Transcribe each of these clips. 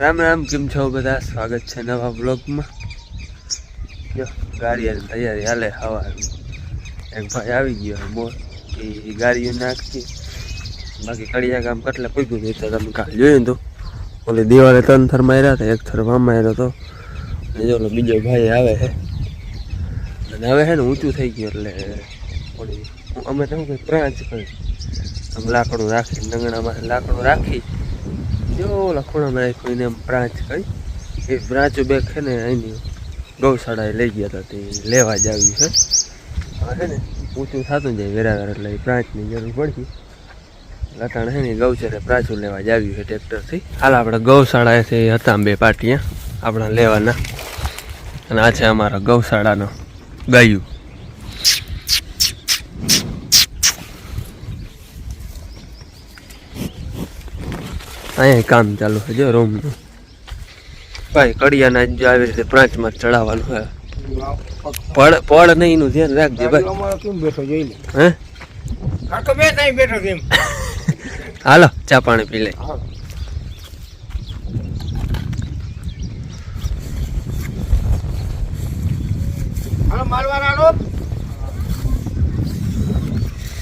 રામ રામ, કેમ છો બધા? સ્વાગત છે નવા બ્લોગમાં. જો ગાડી તૈયારી હાલે. હવા એક ભાઈ આવી ગયો મોર એ ગાડીઓ નાખી. બાકી કડિયા કામ કેટલે પૂગ્યું હતું તો તમે કાલ જોયું તો ઓલી દિવાળે 3 થર માર્યા હતા, 1 થર માર્યો હતો. જો ઓલો બીજો ભાઈ આવે છે અને હવે છે ને ઊંચું થઈ ગયું એટલે ઓલી અમે તો કંઈ પ્રાંચ કરી આમ લાકડું રાખી ડંગણામાં લાકડું રાખી જો લખોણામાં રાખ્યું એને બ્રાંચ કરી. એ બ્રાંચ બે છે ને અહીંની ગૌશાળાએ લઈ ગયા હતા, તે લેવા જ આવ્યું છે. હવે છે ને ઊંચું થતું જાય વેરાવેર એટલે એ બ્રાંચની જરૂર પડી. લટાણ છે ને ગૌચરે બ્રાંચું લેવા જ આવ્યું છે ટ્રેક્ટરથી. હાલ આપણે ગૌશાળાએથી હતા 2 પાટિયા આપણા લેવાના, અને આ છે અમારા ગૌશાળાનો ગાયું. અહીંયા કામ ચાલુ છે જો રૂમનું. ભાઈ કડિયાના જો આવી રીતે પ્રાંચમાં ચડાવવાનું હોય. પડ નહીં એનું ધ્યાન રાખજે ભાઈ. કેમ બેઠો જોઈ લે હે આ તો બે નહીં બેઠો કેમ. હાલો ચા પાણી પી લે. હાલો મારવાના હાલો.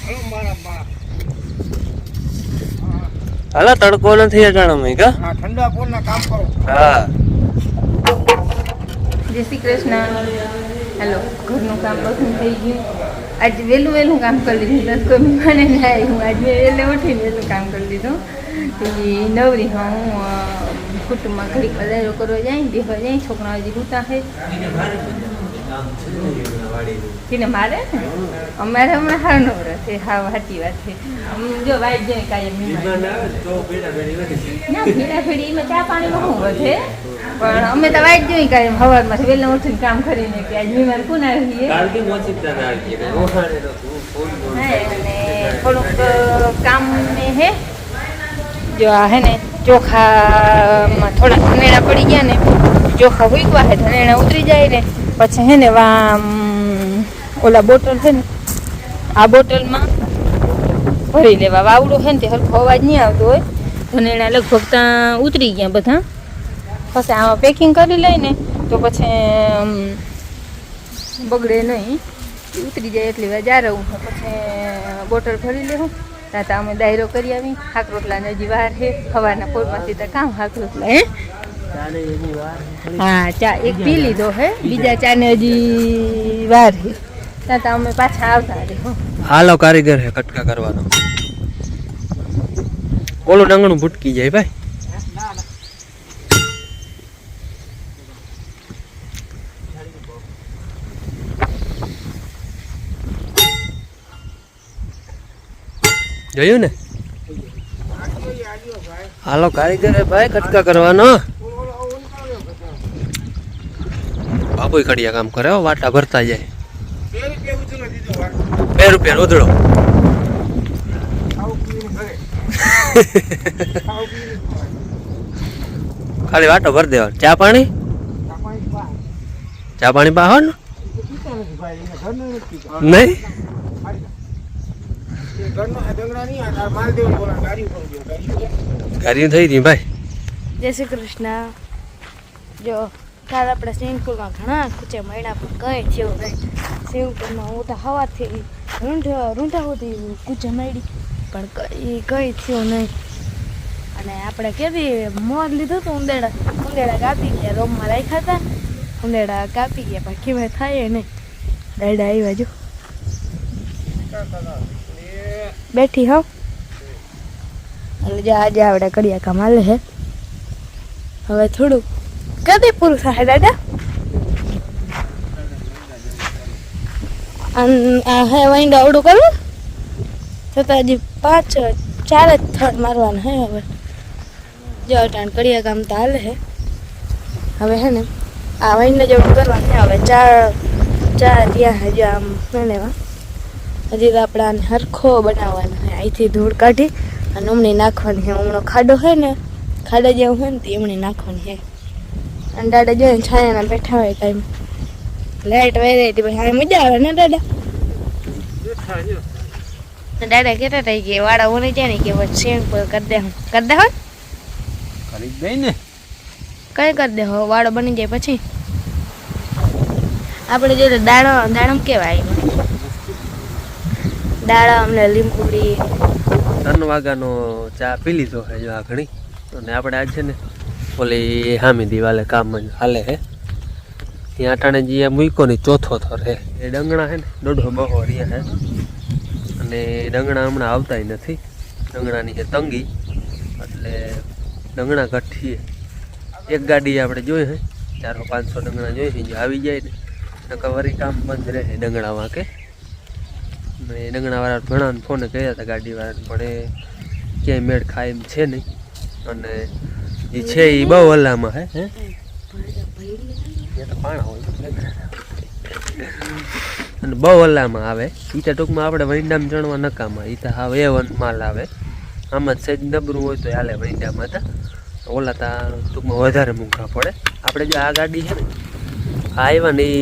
હાલો મારા બા. હાલો તડકો નથી અટાણામાં કા. હા ઠંડા પોરના કામ કરો. હા જય શ્રી કૃષ્ણ. હેલો, ઘરનું કામ બધું થઈ ગયું. આજે વહેલું કામ કરી લીધું. દસ કોઈ મને ના આવ્યું. આજે વહેલે ઉઠીને વહેલું કામ કરી લીધું. પછી નવરી હું કુટુંબમાં ઘડીક વધારો કરવા જાય, દેવા જાય. છોકરા હજી રૂતા છે તેને મારે ને અમારે હમણાં હાર નવરા છે. હા સાચી વાત છે. જો વાઈટ જાય કાયમ ના ભેડા ફેડી એમાં ચા પાણીમાં શું વધે, પણ અમે તો વાઈટ જોઈ કાયમ સવારમાં વહેલા ઉઠીને કામ કરીને કે આજ મહેમાન કોણ આવીએ. અને થોડુંક કામ ને હે જો આ હે ને ચોખામાં થોડા ધનેડા પડી ગયા ને, ચોખા ઉગવા હે ધનેડા ઉતરી જાય ને પછી હે ને ઓલા બોટલ છે ને આ બોટલમાં ભરી લેવા. વાવડું છે ને તે હરખો અવાજ નહીં આવતો હોય. ધનેડા લગભગ ત્યાં ઉતરી ગયા બધા. પછી આમાં પેકિંગ કરી લઈને તો પછી બગડે નહીં, ઉતરી જાય એટલી વાર જારવું. પછી બોટલ ભરી લેવું. ત્યાં અમે દાયરો કરી આવી. શાક રોટલાને હજી વાર છે. સવારના પોરમાંથી તો કામ શાક રોટલા હે. હા ચા એક પી લીધો હે, બીજા ચા ને હજી વાર છે. ત્યાં તો અમે પાછા આવતા રહે. હાલો કારીગર હે કટકા કરવાનો. ઓલું ડંગણું ભૂટકી જાય ભાઈ. જોયું ને? હાલો કારીગર હે ભાઈ કટકા કરવાનો. બાબુ કડિયા કામ કરે, વાટા ભરતા જાય. 2 રૂપિયા ઉધડો. ખાલી વાટો ભર દેવાનો. ચા પાણી પાહો ને નહીં. ગાડી થઈ રહી ભાઈ. જય શ્રી કૃષ્ણ. જો કાલ આપણે સ્વિમિંગ પુલમાં ઘણા કૂચે મળ્યા પણ કંઈ થયું નહીં. સ્વિમિંગ પુલમાં હું તો હવાથી રૂંઢા સુધી કૂચે મળી પણ કંઈ થયું નહીં. અને આપણે કેવી મોર લીધું હતું ઉંદેડા કાપી ગયા. રોમમાં રાખ્યા હતા, ઉંદેડા કાપી ગયા પણ કેવા થાય નહીં. દાડા આવ્યા જો બેઠી હો. એટલે જો આજે આપણે કડિયા કામ હાલે છે. હવે થોડુંક કદી પૂરું થાય દાદા? હે વાઈન્ડ આવડું કરવું છતાં હજી 4 જ થડ મારવાના હે. હવે જો અટાણ કડિયા કામ તો હાલે છે. હવે હે ને આ વાઈન્ડ જેવડું કરવાનું છે. હવે 4 ત્યાં હજી આમ મેળવા હજી તો આપણે આને હરખો બનાવવાનો છે. અહીંથી ધૂળ કાઢી અને ઉમણી નાખવાની છે. હમણાં ખાડો હોય ને, ખાડા જેવું હોય ને તે એમણી નાખવાની છે. અને દાદા જોઈને છાયાના બેઠા હોય ટાઈમ લાઈટ વહી ભાઈ હા મજા આવે ને દાદા. દાદા કહેતા હતા કે વાળા ઓને જાય ને કે સ્વિમિંગ પુલ કરી દે કરી દે કરી દઈ ને. કઈ કરી દે વાળો બની જાય પછી આપણે જો દાડમ કેવાય દાડમ ને લીંબુડી 3 વાગ્યાનો ચા પી લીધો છે જો આ ઘણી અને આપણે આજ છે ને ઓલી હામી દિવાલે કામ હાલે હે ત્યાં અટાણે જે મૂકો ને ચોથો થર હે એ ડંગણા હે ને દોઢો બહો રહ્યા હે અને ડંગણા હમણાં આવતાય નથી ડંગણાની છે તંગી એટલે ડંગણા ઘટીએ એક ગાડી આપણે જોઈએ હે 400-500 ડંગણા જોઈએ જો આવી જાય ને નકર વળી કામ બંધ રહે ડંગણામાં કે મેં ડંગણાવાળા ઘણા ફોને કર્યા હતા ગાડીવાળાને પણ એ ક્યાંય મેળ ખાય એમ છે નહીં અને એ છે એ બહુ ઓલામાં હે પાણા હોય અને બહુ ઓલામાં આવે એ તો ટૂંકમાં આપણે વૈંડામાં ચણવા નકામાં એ તો હવે A1 માલ આવે આમાં જ સહેજ નબરું હોય તો હાલે વૈંડામાં હતા ઓલા તા ટૂંકમાં વધારે મૂંઘા પડે આપણે જો આ ગાડી છે ને આ આવ્યા ને એ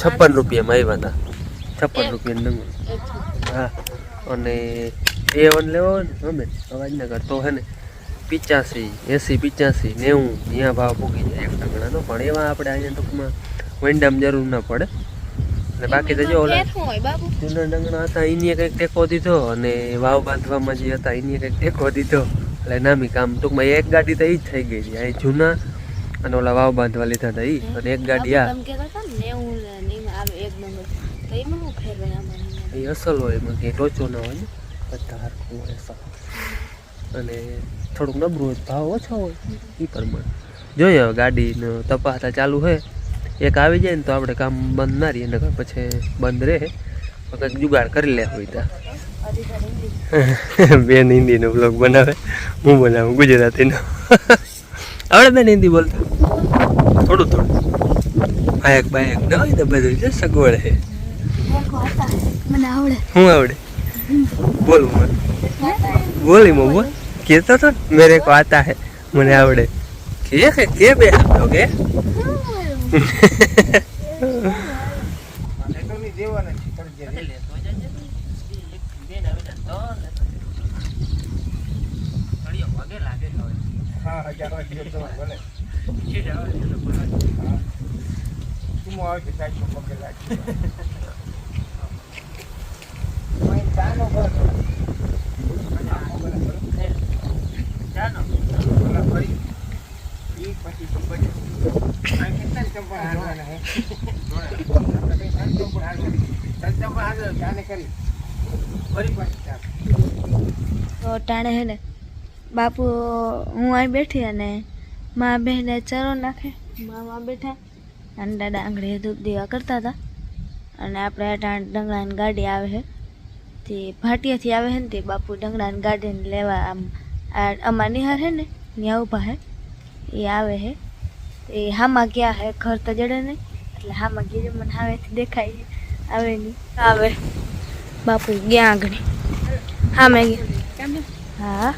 56 રૂપિયામાં આવ્યા હતા 56 રૂપિયા ડંગર હા અને A1 લેવો હોય ને અમે અવાજ ના કરતો હે ને 85, 80, 85, 90 અહીંયા ભાવ પૂકી જાય એક ડંગણાનો પણ એવા આપણે અહીંયા ટૂંકમાં વૈંડામાં જરૂર ના પડે અને બાકી તો જો ઓલા જૂના ડંગણા હતા એની કંઈક ટેકો દીધો અને વાવ બાંધવામાં જે હતા એની કંઈક ટેકો દીધો એટલે નામી કામ ટૂંકમાં એક ગાડી તો એ જ થઈ ગઈ છે અહીં જૂના અને ઓલા વાવ બાંધવા લીધા હતા એ અને એક ગાડી આ એ અસલ હોય એમાં કંઈ ટોચો ના હોય ને બધા હરખું હોય અસલ અને થોડુંક નબળું હોય ભાવ ઓછો હોય એ પ્રમાણે જોઈએ હવે ગાડીનો તપાસતા ચાલુ હોય એક આવી જાય ને તો આપણે કામ બંધ ના રહીએ નકર પછી બંધ રહે કંઈક જુગાડ કરી લે હોય ત્યાં બેન હિન્દીનો બ્લોગ બનાવે હું બનાવું ગુજરાતીનો આવડે બેન હિન્દી બોલતા થોડું બાયક ન હોય તો બધું છે સગવડ છે મને આવડે શું આવડે બોલ બોલી મો બોલ કહેતો તો મેરે કો આતા હે મને આવડે કે બે આપતો કે તો ટાણે હે ને બાપુ હું અહીં બેઠી અને મા બહેને ચરો નાખે મામા બેઠા અને દાદા આંગળીએ ધૂપ દીવા કરતા હતા અને આપણે ટાણ ડંગણાની ગાડી આવે છે તે ભાટિયાથી આવે છે ને તે બાપુ ડંગણાની ગાડીને લેવા આમ અમાર નિહાર છે ને ત્યાં ઊભા છે એ આવે છે એ હામાં ગયા છે ઘર તો જડે નહીં એટલે હામાં ગીરી મને હાવેથી દેખાય છે આવે નહીં આવે બાપુ ગયા આગળ હા મેં હા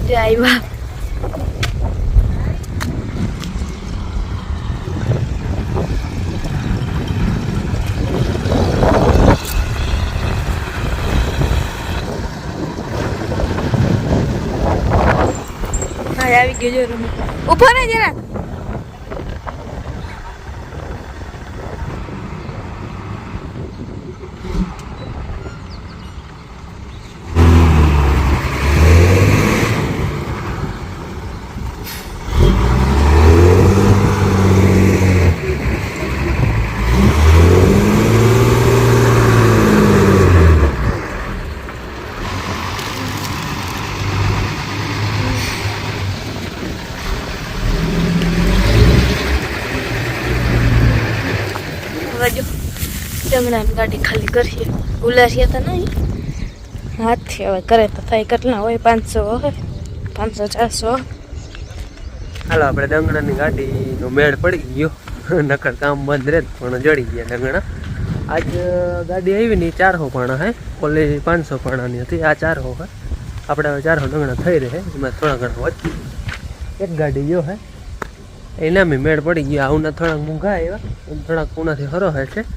જય આવ્યા આવી ગયો જો રૂમ ઉભો રહે જરા ડંગણાની ગાડી ખાલી કરીએ ઉલારીએ તો નહીં હાથથી હવે કરે તો થાય કેટલા હોય 500 હોય 500 400 હાલો આપણે ડંગણાની ગાડીનો મેળ પડી ગયો નકર કામ બંધ રહે પણ જડી ગયા ડંગણા આજ ગાડી આવી ને 400 પાણા હે ઓલી 500 પાણાની હતી આ 400 હે આપણે હવે 400 ડંગણા થઈ રહે એમાં થોડા ઘણા વધુ એક ગાડી જો હે એના મેં મેળ પડી ગયો આવું થોડાક મૂંઘા આવ્યા થોડાક ઉનાથી હરો હે છે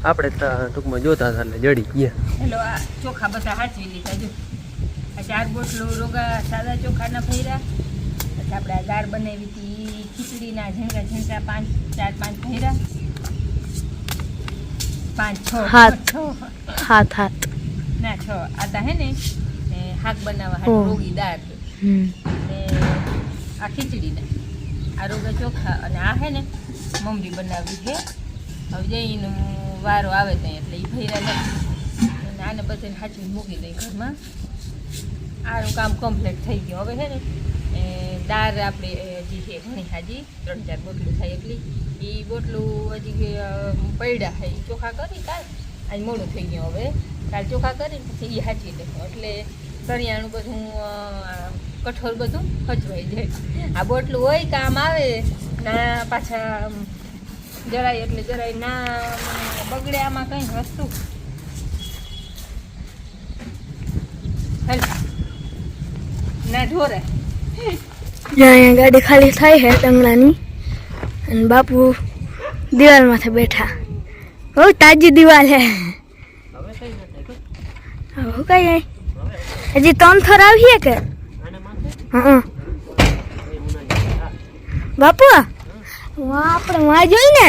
આપણે ટૂંકમાં જોતા હતા એટલે જડી ગયા હેલો આ ચોખા બધા હાચવી લીધા જો આ 4 બોટલો રોગા સાદા ચોખાના ભર્યા. પછી આપણે આ દાળ બનાવી હતી ખીચડીના ઝીણકા ઝીણકા 4-5 ભર્યા. 5-6 હાથ. ના 6 આતા હે ને શાક બનાવવા હાટુ રોગી દાળ ને આ ખીચડીના આ રોગા ચોખા અને આ હે ને મમરી બનાવી છે. હવે જઈને વારો આવે ત્યાં એટલે એ ભર્યા નથી અને આને બધાને હાચવી મૂકી દઈ ઘરમાં. આનું કામ કમ્પ્લીટ થઈ ગયું. હવે છે ને દાળ આપણે હજી છે ઘણી હાજી 3-4 બોટલું થાય એટલી એ બોટલું હજી પડ્યા છે. ચોખા કરી કાલ આજ મોડું થઈ ગયું. હવે કાલ ચોખા કરીને પછી એ હાચવી દઉં એટલે તળિયાનું બધું કઠોળ બધું હચવાઈ જાય. આ બોટલું હોય કામ આવે ના પાછા જરાય એટલે જરાય ના બગડે આમાં કંઈ વસ્તુ. હાલ ના ઢોરે અહીંયા ગાડી ખાલી થાય છે ડંગરાની અને બાપુ દિવાલ માથે બેઠા. બહુ તાજી દિવાલ છે. હવે કઈ હજી 3 થર આવીએ કે હા બાપુ આપણે વાં જોઈ ને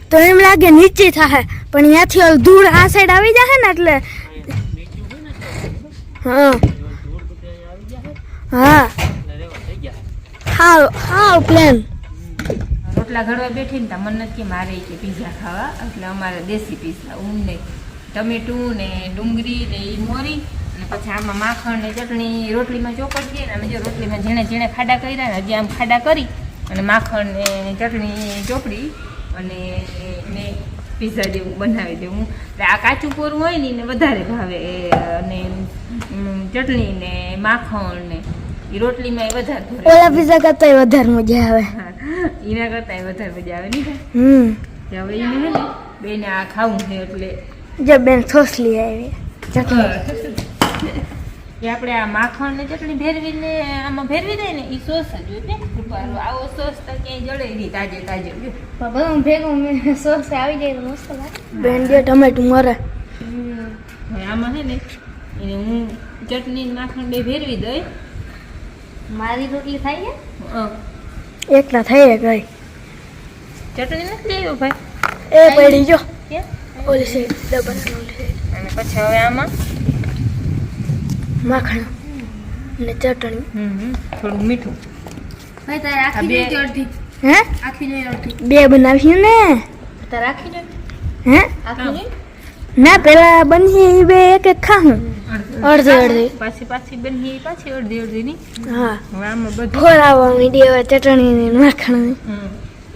તો એમ લાગે નીચે થાય પણ ત્યાંથી ધૂળ આ સાઈડ આવી જશે ને એટલે હા હા હા પ્લેન. રોટલા ઘડવા બેઠી ને મને નથી કે મારે કે પીઝા ખાવા એટલે અમારે દેશી પીઝા ઊંડે ટમેટું ને ડુંગળી ને એ મોરી અને પછી આમાં માખણ ને ચટણી રોટલીમાં ચોપડીએ ને અમે જો રોટલીમાં ઝીણે ઝીણે ખાડા કર્યા ને હજી આમ ખાડા કરી અને માખણ ને ચટણી ચોપડી અને એને પીઝા જેવું બનાવી દેવું. એટલે આ કાચું પોરું હોય ને એને વધારે ભાવે અને ચટણી ને માખણ ને એ રોટલીમાં એ વધારે ઓલા પીઝા કરતા વધારે મજા આવે. એના કરતા વધારે મજા આવે નહીં. હવે એને હે ને બેને આ ખાવું છે એટલે જો બેન સોસ લઈ આવી ચટણી એ આપણે આ માખણ ને ચટણી ભેરવીને આમાં ભેરવી દઈએ ને એ સોસ જ હોય ને રૂપારો. આવો સોસ તો ક્યાંય જડે નહીં તાજે તાજે બધું ભેગું સોસ આવી જાય તો મસ્ત લાગે. બેન જે ટમેટું મરે હવે આમાં છે ને એને હું ચટણી ને માખણ બે ભેરવી દઈ. મારી રોટલી થાય છે એકલા થઈ ગઈ. ચટણી નથી લેવું ભાઈ એ પડી જો કેમ ઓલી સાઈડ ડબલ અને પછી હવે આમાં માખણ ને ચટણી થોડું મીઠું ભાઈ તારે આખી નહીં અડધી હે આખી નહીં અડધી બે બનાવ્યું ને તારે આખી નહીં હે આખી નહીં ના પેલા બની એ બે એક એક ખાવું અડધી અડધી પાછી બની પાછી અડધી ની. હા હવે આમાં બધું ખોરાવા મીડી હવે ચટણી ને માખણ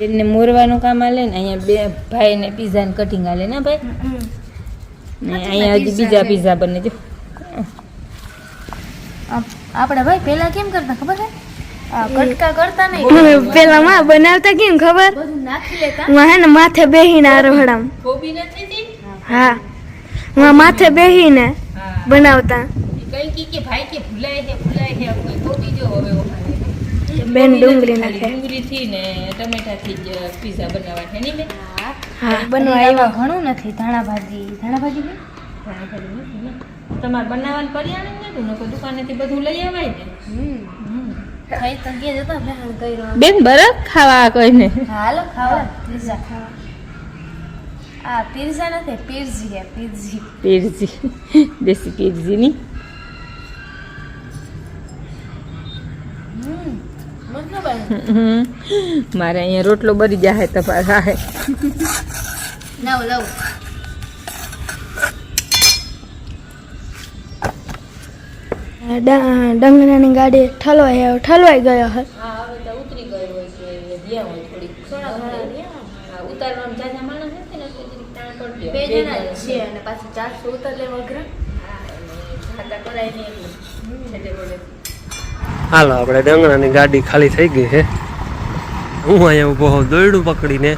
એમને મોરવાનું કામ આલે ને અહીંયા બે ભાઈ ને પીઝા ને કટિંગ આલે ને ભાઈ ને અહીંયા હજી બીજા પીઝા બને જો. આપણે ભાઈ પેલા કેમ કરતા ખબર છે કટકા કરતા નહીં પેલા માં બનાવતા કેમ ખબર બધું નાખી લેતા માં હે ને માથે બેહીને આ રોહડામ કોબી નથી તી હા માં માથે બેહીને બનાવતા કઈ કે ભાઈ કે ભૂલાય છે કોઈ કોબી જો હવે બેન ડુંગળી નાખે ડુંગળી થી ને ટમેટા થી જ પીઝા બનાવવા છે નહીં બેન. હા બનવા આવ્યા ઘણું નથી ધાણા ભાજી તમારે બનાવવાનું કરિયાણું નતું ને કોઈ દુકાનેથી બધું લઈ આવાય ને. ખાઈ તો ગયા જતા ફેણ કર્યો બેન બરફ ખાવા કોઈને હાલો ખાવા પીઝા ખાવા આ પીઝા નથી પીરજી હે પીરજી દેશી પીરજી ની મારે અહીંયા રોટલો બરી જાય તમારે રાહે લાવ ડંગરાની ગાડી ઠલવાઈ ગયો હે ઉતરી ગયો હોય કે ગયા હોય થોડીક ઉતારવામાં જાજા માણસ નથી ને બે જણા છે અને પાછું 400 ઉતર લેવા ગ્રામ ખાતા કરાય નહીં એટલે હાલો આપણે ડંગરાની ગાડી ખાલી થઈ ગઈ છે. હું અહીંયા ઊભો હોઉં દોરડું પકડીને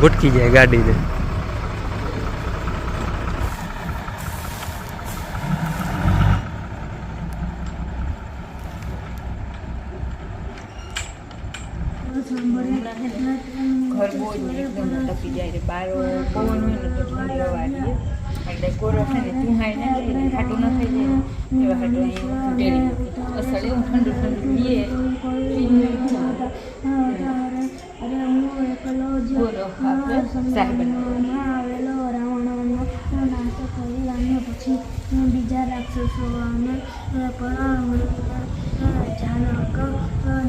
ભટકી જાય ગાડીને. ઘર બહુ જ એકદમ તપી જાય એટલે બાર પવન હોય ને તો ઠંડી હવા આવી એટલે કોરો છે ને ચૂહાઈ ને એટલે ખાટું ન થઈ જાય એવા ખાટું અહીં ટેલી અસલ એવું ઠંડુ ઠંડુ પીએ બોલો આપણે સાહેબ પછી બીજા રાક્ષસો અને જાનક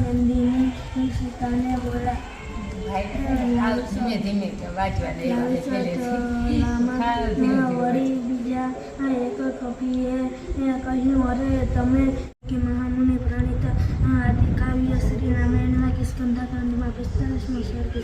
નંદિની સીતાને બોલા ધીમે ધીમે વાંચવા વળી બીજા એક કવિએ કહ્યું અરે તમે કે મહામુનિ પ્રણીત આદિ કાવ્ય શ્રી રામાયણના કે સ્કંદકાંડમાં 45માં સર્ગ